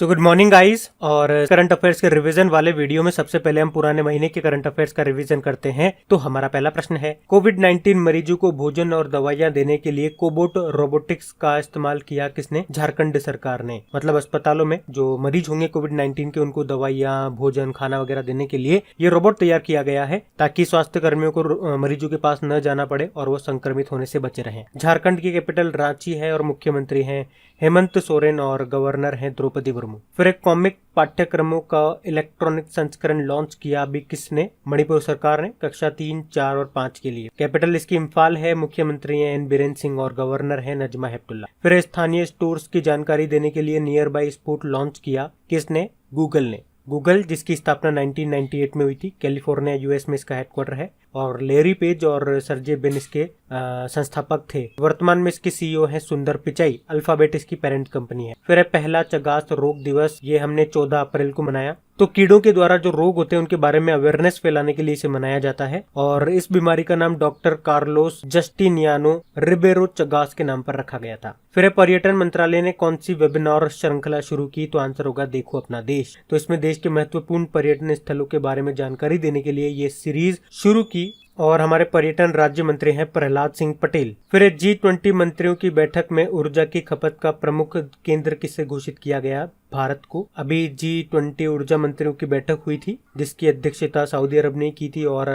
So good morning guys. और current affairs के revision वाले वीडियो में सबसे पहले हम पुराने महीने के करंट अफेयर्स का रिवीजन करते हैं। तो हमारा पहला प्रश्न है, कोविड-19 मरीजों को भोजन और दवाइयां देने के लिए कोबोट रोबोटिक्स का इस्तेमाल किया किसने? झारखंड सरकार ने। मतलब अस्पतालों में जो मरीज होंगे कोविड-19 के, उनको दवाइयां, भोजन, खाना वगैरह देने के लिए ये रोबोट तैयार किया गया है, ताकि स्वास्थ्य कर्मियों को मरीजों के पास न जाना पड़े और वो संक्रमित होने से बचे रहें। झारखंड की कैपिटल रांची है और मुख्यमंत्री हैं हेमंत सोरेन और गवर्नर हैं द्रौपदी मुर्मू। फिर एक कॉमिक पाठ्यक्रमों का इलेक्ट्रॉनिक संस्करण लॉन्च किया अभी किसने? मणिपुर सरकार ने, कक्षा 3, 4 और 5 के लिए। कैपिटल इसकी इम्फाल है, मुख्यमंत्री हैं एन बीरेन सिंह और गवर्नर है नजमा हेपतुल्ला। फिर स्थानीय स्टोर्स की जानकारी देने के लिए नियर बाई स्पॉट लॉन्च किया किसने? गूगल ने। गूगल जिसकी स्थापना 1998 में हुई थी, कैलिफोर्निया यूएस में इसका हेडक्वार्टर है और लेरी पेज और सर्जे बिन इसके संस्थापक थे। वर्तमान में इसके सीईओ हैं सुंदर पिचाई। अल्फाबेट इसकी पेरेंट कंपनी है। फिर है पहला चगास रोग दिवस, ये हमने 14 अप्रैल को मनाया। तो कीड़ों के द्वारा जो रोग होते हैं उनके बारे में अवेयरनेस फैलाने के लिए इसे मनाया जाता है और इस बीमारी का नाम डॉक्टर कार्लोस जस्टिनियानो रिबेरो चगास के नाम पर रखा गया था। फिर पर्यटन मंत्रालय ने कौन सी वेबिनार श्रृंखला शुरू की? तो आंसर होगा देखो अपना देश। तो इसमें देश के महत्वपूर्ण पर्यटन स्थलों के बारे में जानकारी देने के लिए ये सीरीज शुरू की और हमारे पर्यटन राज्य मंत्री हैं प्रहलाद सिंह पटेल। फिर G20 मंत्रियों की बैठक में ऊर्जा की खपत का प्रमुख केंद्र किसे घोषित किया गया? भारत को। अभी G20 ऊर्जा मंत्रियों की बैठक हुई थी जिसकी अध्यक्षता सऊदी अरब ने की थी और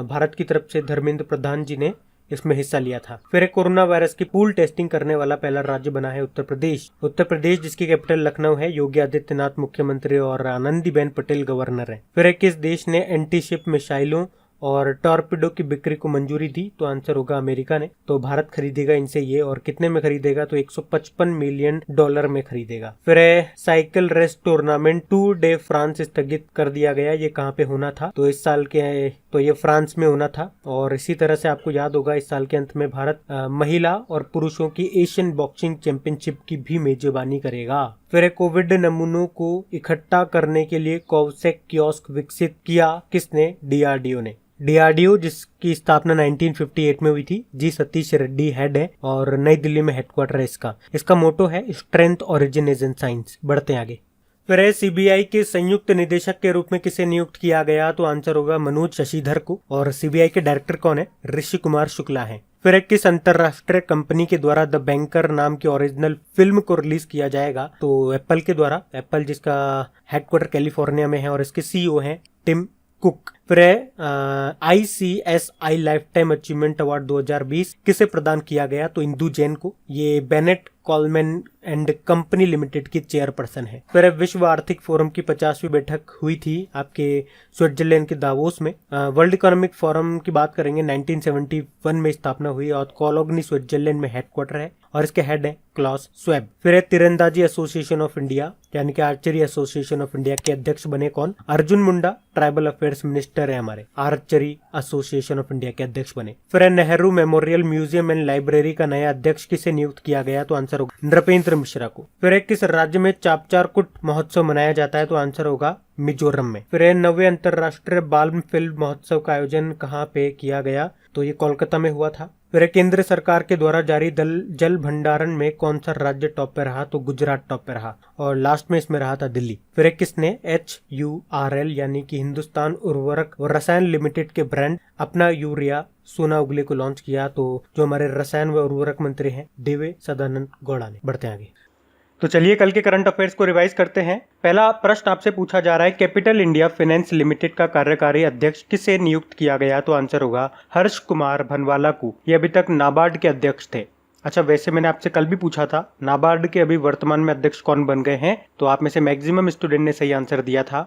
भारत की तरफ से धर्मेंद्र प्रधान जी ने इसमें हिस्सा लिया था। फिर कोरोना वायरस की पूल टेस्टिंग करने वाला पहला राज्य बना है उत्तर प्रदेश। उत्तर प्रदेश जिसकी कैपिटल लखनऊ है, योगी आदित्यनाथ मुख्यमंत्री और आनंदीबेन पटेल गवर्नर है। फिर किस देश ने एंटी शिप मिसाइलों और टॉर्पिडो की बिक्री को मंजूरी दी? तो आंसर होगा अमेरिका ने। तो भारत खरीदेगा इनसे ये, और कितने में खरीदेगा? तो $155 मिलियन में खरीदेगा। फिर cycle race tournament Tour de France स्थगित कर दिया गया। ये कहाँ पे होना था? तो इस साल के तो ये फ्रांस में होना था। और इसी तरह से आपको याद होगा इस साल के अंत में भारत महिला और पुरुषों की एशियन बॉक्सिंग चैंपियनशिप की भी मेजबानी करेगा। फिर कोविड नमूनों को इकट्ठा करने के लिए कोवैक्स कियोस्क विकसित किया किसने? डीआरडीओ ने। डीआरडीओ जिसकी स्थापना 1958 में हुई थी, जी सतीश रेड्डी हेड है और नई दिल्ली में हेडक्वार्टर है इसका मोटो है strength origin is in science. बढ़ते हैं आगे। फिर सीबीआई के संयुक्त निदेशक के रूप में किसे नियुक्त किया गया? तो आंसर होगा मनोज शशिधर को। और सीबीआई के डायरेक्टर कौन है? ऋषि कुमार शुक्ला है। फिर किस अंतरराष्ट्रीय कंपनी के द्वारा द बैंकर नाम की ओरिजिनल फिल्म को रिलीज किया जाएगा? तो एप्पल के द्वारा। एप्पल जिसका हेडक्वार्टर कैलिफोर्निया में है और इसके सीईओ हैं टिम कुक। फिर ICSI life time achievement award 2020 किसे प्रदान किया गया? तो इंदु जैन को। ये Bennett Coleman and company limited की चेयरपर्सन है। फिर विश्व आर्थिक फोरम की 50वीं बैठक हुई थी आपके स्विट्जरलैंड के दावोस में। वर्ल्ड इकोनॉमिक फोरम की बात करेंगे, 1971 में स्थापना हुई और कोलोग्नी स्विट्जरलैंड में हेडक्वार्टर है और इसके हेड है क्लॉस स्वेब। फिर तीरंदाजी एसोसिएशन ऑफ इंडिया यानी कि आर्चरी एसोसिएशन ऑफ इंडिया के अध्यक्ष बने कौन? Arjun Munda, tribal affairs minister है हमारे। आर्चरी एसोसिएशन ऑफ इंडिया के अध्यक्ष बने। फिर Nehru memorial museum and library का नया अध्यक्ष किसे नियुक्त किया गया? तो आंसर होगा नृपेंद्र मिश्रा को। फिर किस राज्य में चापचारकुट महोत्सव मनाया जाता है? तो आंसर होगा मिजोरम में। फिर 9वें अंतरराष्ट्रीय बाल फिल्म महोत्सव का आयोजन कहाँ पे किया गया? तो ये कोलकाता में हुआ था। फिर केंद्र सरकार के द्वारा जारी जल भंडारण में कौन सा राज्य टॉप पे रहा? तो गुजरात टॉप पे रहा और लास्ट में इसमें रहा था दिल्ली। फिर किसने HURL यानी कि हिंदुस्तान उर्वरक और रसायन लिमिटेड के ब्रांड अपना यूरिया सोना उगले को लॉन्च किया? तो जो हमारे रसायन व उर्वरक मंत्री हैं देवे सदानंद गौड़ा ने। बढ़ते हैं आगे। तो चलिए कल के करंट अफेयर्स को रिवाइज करते हैं। पहला प्रश्न आपसे पूछा जा रहा है, कैपिटल इंडिया फाइनेंस लिमिटेड का कार्यकारी अध्यक्ष किसे नियुक्त किया गया? तो आंसर होगा हर्ष कुमार भनवाला को। ये अभी तक नाबार्ड के अध्यक्ष थे। अच्छा, वैसे मैंने आपसे कल भी पूछा था नाबार्ड के अभी वर्तमान में अध्यक्ष कौन बन गए हैं, तो आप में से मैक्सिमम स्टूडेंट ने सही आंसर दिया था।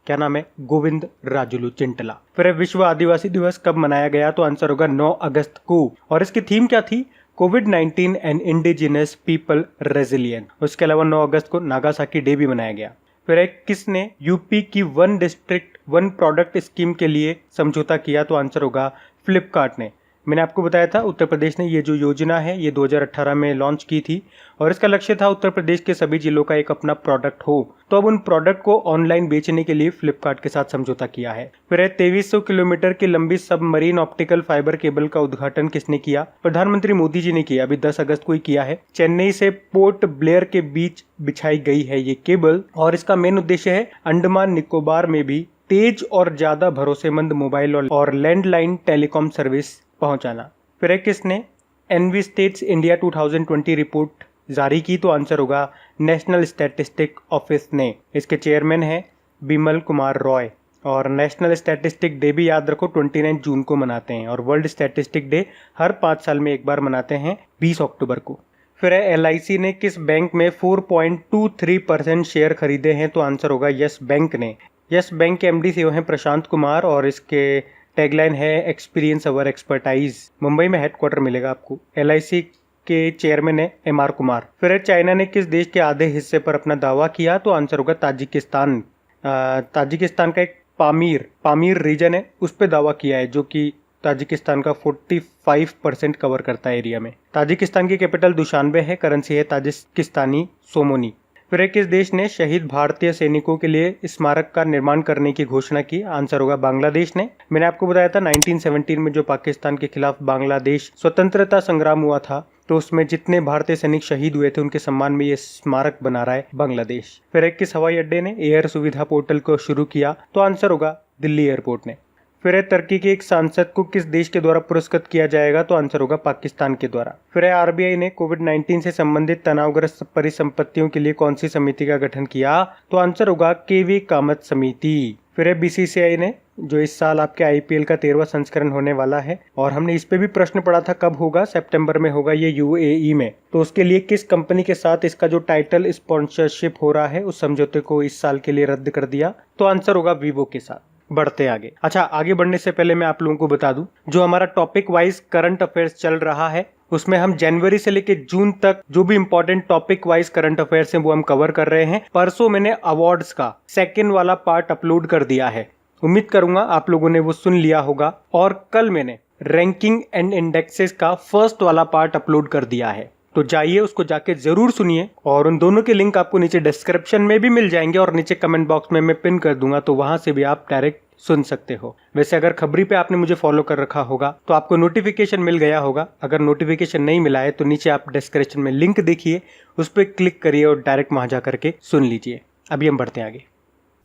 क्या नाम है? गोविंद राजुलू चिंटला। फिर विश्व आदिवासी दिवस कब मनाया गया? तो आंसर होगा 9 अगस्त को। और इसकी थीम क्या थी? कोविड-19 एंड इंडिजिनस पीपल रेजिलियंट। उसके अलावा 9 अगस्त को नागासाकी डे भी मनाया गया। फिर किसने यूपी की 1 डिस्ट्रिक्ट 1 प्रोडक्ट स्कीम के लिए समझौता किया? तो आंसर होगा फ्लिपकार्ट ने। मैंने आपको बताया था उत्तर प्रदेश ने ये जो योजना है ये 2018 में लॉन्च की थी और इसका लक्ष्य था उत्तर प्रदेश के सभी जिलों का एक अपना प्रोडक्ट हो। तो अब उन प्रोडक्ट को ऑनलाइन बेचने के लिए फ्लिपकार्ट के साथ समझौता किया है। फिर 2300 किलोमीटर की लंबी सबमरीन ऑप्टिकल फाइबर केबल का उद्घाटन किसने किया? प्रधानमंत्री मोदी जी ने किया, अभी 10 अगस्त को ही किया है। चेन्नई से पोर्ट ब्लेयर के बीच बिछाई गई है ये केबल और इसका मेन उद्देश्य है अंडमान निकोबार में भी तेज और ज्यादा भरोसेमंद मोबाइल और लैंडलाइन टेलीकॉम सर्विस पहुंचाना। फिर किसने एनवी स्टेट्स इंडिया 2020 रिपोर्ट जारी की? तो आंसर होगा नेशनल स्टैटिस्टिक ऑफिस ने। इसके चेयरमैन हैं बिमल कुमार रॉय। और नेशनल स्टैटिस्टिक डे भी याद रखो 29 जून को मनाते हैं और वर्ल्ड स्टैटिस्टिक डे हर 5 साल में एक बार मनाते हैं 20 अक्टूबर को। फिर LIC ने किस बैंक में 4.23% शेयर खरीदे हैं? तो आंसर होगा यस बैंक ने। यस बैंक के MD CEO हैं प्रशांत कुमार और इसके टैगलाइन है एक्सपीरियंस अवर एक्सपर्टाइज। मुंबई में हेडक्वार्टर मिलेगा आपको। LIC के चेयरमैन है MR कुमार। फिर चाइना ने किस देश के आधे हिस्से पर अपना दावा किया? तो आंसर होगा ताजिकिस्तान। ताजिकिस्तान का एक पामीर रीजन है उस पर दावा किया है जो कि ताजिकिस्तान का 45% कवर करता है एरिया में। ताजिकिस्तान की कैपिटल दुशानबे है, करेंसी है ताजिकिस्तानी सोमोनी। फिर किस देश ने शहीद भारतीय सैनिकों के लिए स्मारक का निर्माण करने की घोषणा की? आंसर होगा बांग्लादेश ने। मैंने आपको बताया था 1917 में जो पाकिस्तान के खिलाफ बांग्लादेश स्वतंत्रता संग्राम हुआ था तो उसमें जितने भारतीय सैनिक शहीद हुए थे उनके सम्मान में ये स्मारक बना रहा है बांग्लादेश। फिर किस हवाई अड्डे ने एयर सुविधा पोर्टल को शुरू किया? तो आंसर होगा दिल्ली एयरपोर्ट ने। फिर तुर्की के एक सांसद को किस देश के द्वारा पुरस्कृत किया जाएगा? तो आंसर होगा पाकिस्तान के द्वारा। फिर RBI ने कोविड-19 से संबंधित तनावग्रस्त परिसंपत्तियों के लिए कौन सी समिति का गठन किया? तो आंसर होगा KV कामत समिति। फिर BCCI ने जो इस साल आपके IPL का 13वां संस्करण होने वाला है और हमने इस पे भी प्रश्न पढ़ा था कब होगा, सितंबर में होगा ये UAE में। तो उसके लिए किस कंपनी के साथ इसका जो टाइटल स्पॉन्सरशिप हो रहा है उस समझौते को इस साल के लिए रद्द कर दिया? तो आंसर होगा वीवो के साथ। बढ़ते आगे। अच्छा, आगे बढ़ने से पहले मैं आप लोगों को बता दूं जो हमारा टॉपिक वाइज करंट अफेयर्स चल रहा है उसमें हम जनवरी से लेकर जून तक जो भी important topic wise current affairs हैं वो हम कवर कर रहे हैं। परसों मैंने अवार्ड्स का सेकंड वाला पार्ट अपलोड कर दिया है, उम्मीद करूंगा आप लोगों ने वो सुन लिया होगा। और कल मैंने रैंकिंग एंड इंडेक्सेस का फर्स्ट वाला पार्ट अपलोड कर दिया है, तो जाइए उसको जाके जरूर सुनिए और उन दोनों के लिंक आपको नीचे डिस्क्रिप्शन में भी मिल जाएंगे और नीचे कमेंट बॉक्स में मैं पिन कर दूंगा, तो वहां से भी आप डायरेक्ट सुन सकते हो। वैसे अगर खबरी पे आपने मुझे फॉलो कर रखा होगा तो आपको नोटिफिकेशन मिल गया होगा। अगर नोटिफिकेशन नहीं मिला है तो नीचे आप डिस्क्रिप्शन में लिंक देखिए, उस पर क्लिक करिए और डायरेक्ट वहां जा करके सुन लीजिए। अभी हम बढ़ते हैं आगे।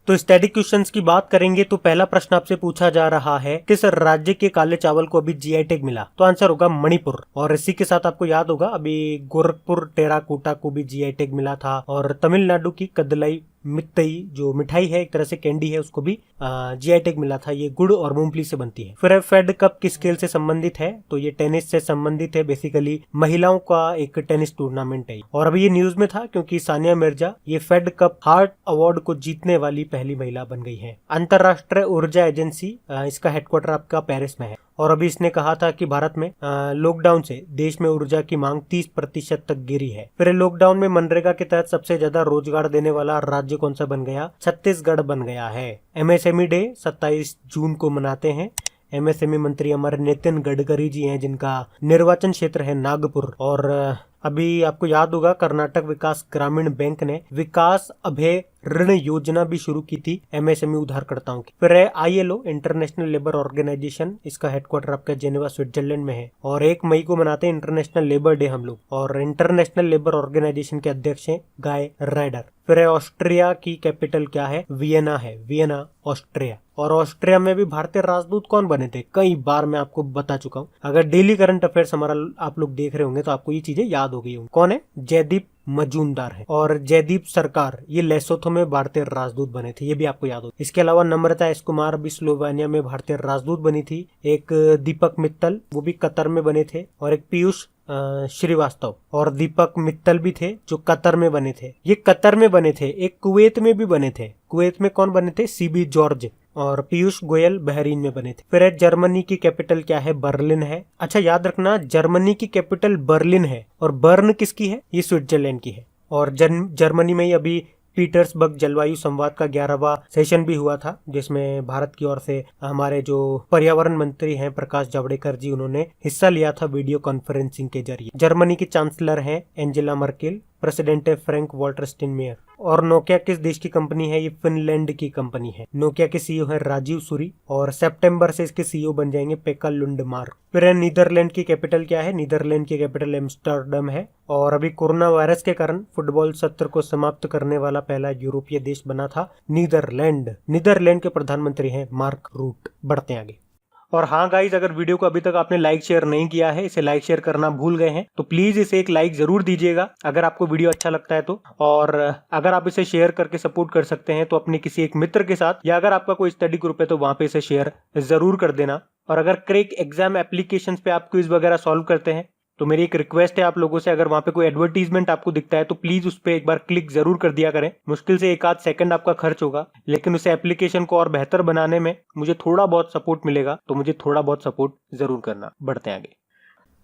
तो स्टैटिक क्वेश्चंस की बात करेंगे तो पहला प्रश्न आपसे पूछा जा रहा है किस राज्य के काले चावल को अभी GI टैग मिला? तो आंसर होगा मणिपुर। और इसी के साथ आपको याद होगा अभी गोरखपुर टेराकोटा को भी GI टैग मिला था और तमिलनाडु की कदलाई मित्तई जो मिठाई है एक तरह से कैंडी है उसको भी GI टैग मिला था। ये गुड़ और मूंगफली से बनती है। फिर फेड कप किस खेल से संबंधित है? तो ये टेनिस से संबंधित है, बेसिकली महिलाओं का एक टेनिस टूर्नामेंट है और अभी ये न्यूज में था क्योंकि सानिया मिर्जा ये फेड कप हार्ट अवार्ड को जीतने वाली पहली महिला बन गई है। अंतरराष्ट्रीय ऊर्जा एजेंसी इसका हेडक्वार्टर आपका पेरिस में है और अभी इसने कहा था कि भारत में लॉकडाउन से देश में ऊर्जा की मांग 30% तक गिरी है। फिर लॉकडाउन में मनरेगा के तहत सबसे ज्यादा रोजगार देने वाला राज्य कौन सा बन गया? छत्तीसगढ़ बन गया है। MSME डे 27 जून को मनाते हैं। MSME मंत्री हमारे नितिन गडकरी जी हैं जिनका निर्वाचन क्षेत्र है नागपुर। और अभी आपको याद होगा कर्नाटक विकास ग्रामीण बैंक ने विकास अभय ऋण योजना भी शुरू की थी MSME उधारकर्ताओं की। फिर ILO इंटरनेशनल लेबर ऑर्गेनाइजेशन, इसका हेडक्वार्टर आपका जेनेवा स्विट्जरलैंड में है और 1 मई को मनाते हैं इंटरनेशनल लेबर डे हम लोग। और इंटरनेशनल लेबर ऑर्गेनाइजेशन के अध्यक्ष हैं गाय राइडर। फिर ऑस्ट्रिया की कैपिटल क्या है? वियना है, वियना ऑस्ट्रिया। और ऑस्ट्रिया में भी भारतीय राजदूत कौन बने थे? कई बार मैं आपको बता चुका हूँ। अगर डेली करंट अफेयर्स हमारा आप लोग देख रहे होंगे तो आपको ये चीजें याद हो गई होंगी। कौन है? जयदीप मजूमदार है। और जयदीप सरकार ये लेसोथो में भारतीय राजदूत बने थे, ये भी आपको याद हो। इसके अलावा नम्रता एस कुमार भी स्लोवेनिया में भारतीय राजदूत बनी थी। एक दीपक मित्तल वो भी कतर में बने थे और एक पीयूष श्रीवास्तव और दीपक मित्तल भी थे जो कतर में बने थे। ये कतर में बने थे। एक कुवैत में भी बने थे। कुवैत में कौन बने थे? CB George. और पीयूष गोयल बहरीन में बने थे। फिर जर्मनी की कैपिटल क्या है? बर्लिन है। अच्छा याद रखना जर्मनी की कैपिटल बर्लिन है और बर्न किसकी है? ये स्विट्जरलैंड की है। और जर्मनी में ही अभी पीटर्सबर्ग जलवायु संवाद का 11वां सेशन भी हुआ था, जिसमें भारत की ओर से हमारे जो पर्यावरण मंत्री हैं प्रकाश जावड़ेकर जी, उन्होंने हिस्सा लिया था वीडियो कॉन्फ्रेंसिंग के जरिए। जर्मनी की चांसलर हैं एंजेला मर्केल, प्रेसिडेंट है फ्रैंक वॉल्टर स्टाइनमायर। और नोकिया किस देश की कंपनी है? ये फिनलैंड की कंपनी है। नोकिया के सीईओ है राजीव सूरी और सितंबर से इसके सीईओ बन जाएंगे पेका लुंडमार्क। फिर नीदरलैंड की कैपिटल क्या है? नीदरलैंड की कैपिटल एम्स्टर्डम है। और अभी कोरोना वायरस के कारण फुटबॉल सत्र को समाप्त करने वाला पहला यूरोपीय देश बना था नीदरलैंड। नीदरलैंड के प्रधानमंत्री हैं मार्क रूट। बढ़ते हैं आगे। और हाँ गाइज, अगर वीडियो को अभी तक आपने लाइक शेयर नहीं किया है, इसे लाइक शेयर करना भूल गए हैं तो प्लीज इसे एक लाइक जरूर दीजिएगा अगर आपको वीडियो अच्छा लगता है तो। और अगर आप इसे शेयर करके सपोर्ट कर सकते हैं तो अपने किसी एक मित्र के साथ, या अगर आपका कोई स्टडी ग्रुप है तो वहां पे इसे शेयर जरूर कर देना। और अगर क्रैक एग्जाम एप्लीकेशंस पे आप क्विज वगैरह सॉल्व करते हैं तो मेरी एक रिक्वेस्ट है आप लोगों से, अगर वहां पे कोई एडवर्टीजमेंट आपको दिखता है तो प्लीज उस पर एक बार क्लिक जरूर कर दिया करें। मुश्किल से 1 आध सेकंड आपका खर्च होगा, लेकिन उस एप्लीकेशन को और बेहतर बनाने में मुझे थोड़ा बहुत सपोर्ट मिलेगा, तो मुझे थोड़ा बहुत सपोर्ट जरूर करना। बढ़ते हैं आगे।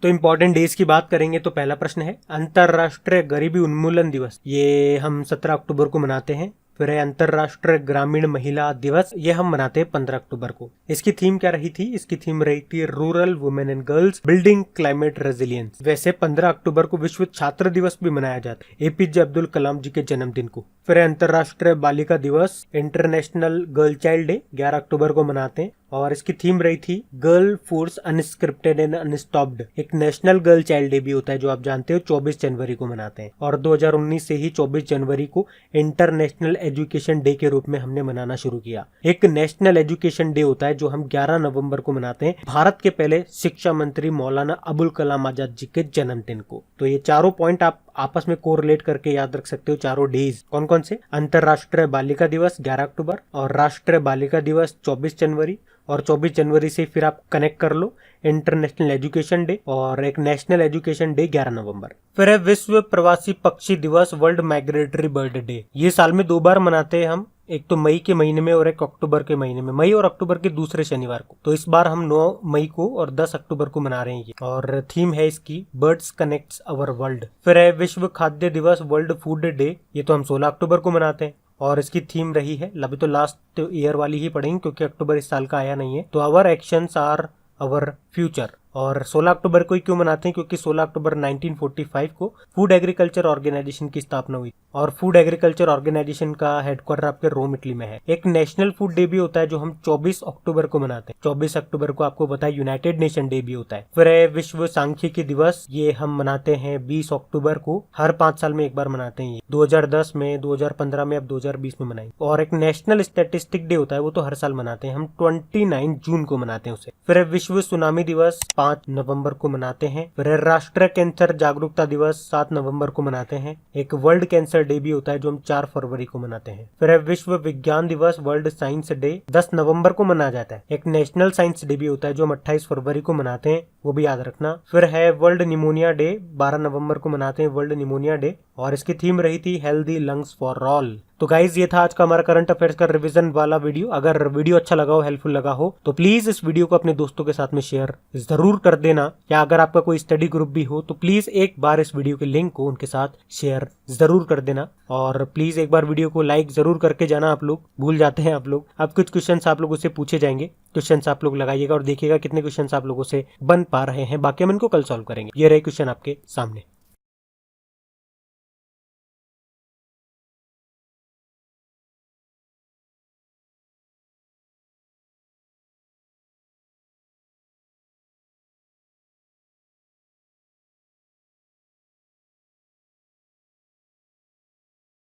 तो इम्पोर्टेंट डेज की बात करेंगे तो पहला प्रश्न है अंतरराष्ट्रीय गरीबी उन्मूलन दिवस। ये हम 17 अक्टूबर को मनाते हैं। फिर है अंतरराष्ट्रीय ग्रामीण महिला दिवस, ये हम मनाते हैं 15 अक्टूबर को। इसकी थीम क्या रही थी? इसकी थीम रही थी rural women and girls building climate resilience. वैसे 15 अक्टूबर को विश्व छात्र दिवस भी मनाया जाता है, एपीजे अब्दुल कलाम जी के जन्मदिन को। फिर है अंतरराष्ट्रीय बालिका दिवस, इंटरनेशनल गर्ल चाइल्ड डे, 11 अक्टूबर को मनाते हैं। और इसकी थीम रही थी गर्ल फोर्स अनस्क्रिप्टेड एंड अनस्टॉप्ड। एक नेशनल गर्ल चाइल्ड डे भी होता है जो आप जानते हो, 24 जनवरी को मनाते हैं। और 2019 से ही 24 जनवरी को इंटरनेशनल एजुकेशन डे के रूप में हमने मनाना शुरू किया। एक नेशनल एजुकेशन डे होता है जो हम 11 नवंबर को मनाते हैं, भारत के पहले शिक्षा मंत्री मौलाना अबुल कलाम आजाद जी के जन्मदिन को। तो ये चारों पॉइंट आप आपस में कोरिलेट करके याद रख सकते हो, चारों डेज कौन कौन से? अंतरराष्ट्रीय बालिका दिवस 11 अक्टूबर, और राष्ट्रीय बालिका दिवस 24 जनवरी, और 24 जनवरी से फिर आप कनेक्ट कर लो इंटरनेशनल एजुकेशन डे, और एक नेशनल एजुकेशन डे 11 नवंबर। फिर है विश्व प्रवासी पक्षी दिवस, वर्ल्ड माइग्रेटरी बर्ड डे। ये साल में 2 बार मनाते हैं हम, एक तो मई के महीने में और एक अक्टूबर के महीने में, मई और अक्टूबर के दूसरे शनिवार को। तो इस बार हम 9 मई को और 10 अक्टूबर को मना रहे हैं ये। और थीम है इसकी बर्ड्स कनेक्ट्स अवर वर्ल्ड। फिर है विश्व खाद्य दिवस, वर्ल्ड फूड डे, ये तो हम 16 अक्टूबर को मनाते हैं। और इसकी थीम रही है, अभी तो लास्ट ईयर वाली ही पढ़ेंगे क्योंकि अक्टूबर इस साल का आया नहीं है, तो our actions are our future. और 16 अक्टूबर को ही क्यों मनाते हैं? क्योंकि 16 अक्टूबर 1945 को फूड एग्रीकल्चर ऑर्गेनाइजेशन की स्थापना हुई, और फूड एग्रीकल्चर ऑर्गेनाइजेशन का हेडक्वार्टर आपके रोम इटली में है। एक नेशनल फूड डे भी होता है जो हम 24 अक्टूबर को मनाते हैं। 24 अक्टूबर को आपको पता है यूनाइटेड नेशन डे भी होता है। फिर है विश्व सांख्यिकी दिवस, ये हम मनाते हैं 20 अक्टूबर को, हर 5 साल में एक बार मनाते हैं। 2010 में, 2015 में, अब 2020 में मनाएंगे। और एक नेशनल स्टैटिस्टिक डे होता है, वो तो हर साल मनाते हैं हम, 29 जून को मनाते हैं उसे। फिर है विश्व सुनामी दिवस, 5 नवंबर को मनाते हैं। फिर राष्ट्रीय कैंसर जागरूकता दिवस 7 नवंबर को मनाते हैं। एक वर्ल्ड कैंसर डे भी होता है जो हम 4 फरवरी को मनाते हैं। फिर विश्व विज्ञान दिवस, वर्ल्ड साइंस डे 10 नवंबर को मनाया जाता है। एक नेशनल साइंस डे भी होता है जो हम 28 फरवरी को मनाते हैं, वो भी याद रखना। फिर है वर्ल्ड निमोनिया डे, 12 नवंबर को मनाते हैं वर्ल्ड निमोनिया डे, और इसकी थीम रही थी हेल्दी लंग्स फॉर ऑल। तो गाइज ये था आज का हमारा करंट अफेयर्स का रिवीजन वाला वीडियो। अगर वीडियो अच्छा लगा हो, हेल्पफुल लगा हो, तो प्लीज इस वीडियो को अपने दोस्तों के साथ में शेयर जरूर कर देना। या अगर आपका कोई स्टडी ग्रुप भी हो तो प्लीज एक बार इस वीडियो के लिंक को उनके साथ शेयर जरूर कर देना। और प्लीज एक बार वीडियो को लाइक जरूर करके जाना, आप लोग भूल जाते हैं आप लोग। अब कुछ क्वेश्चंस आप लोगों से पूछे जाएंगे, क्वेश्चंस आप लोग लगाइएगा और देखिएगा कितने क्वेश्चंस आप लोगों से बन पा रहे हैं, बाकी हम इनको कल सॉल्व करेंगे। ये रहे क्वेश्चन आपके सामने।